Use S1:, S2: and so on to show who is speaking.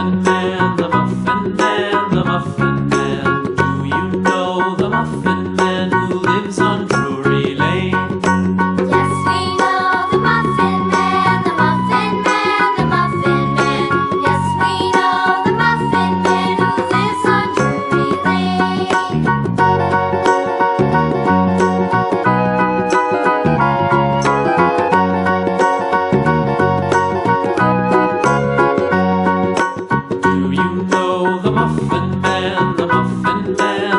S1: Muffin Man, the Muffin Man, the Muffin Man. Do you know the Muffin Man who lives on Drury Lane?
S2: Yes, we know the Muffin Man, the Muffin Man, the Muffin Man. Yes, we know the Muffin Man who lives on Drury Lane.
S1: Do you know the Muffin Man, the Muffin Man?